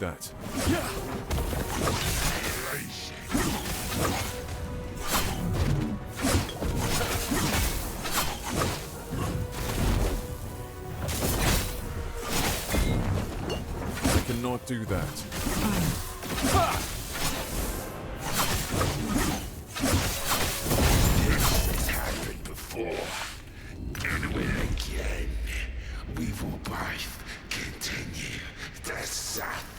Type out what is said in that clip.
that. I cannot do that. This has happened before. And will again. We will both continue the suffer.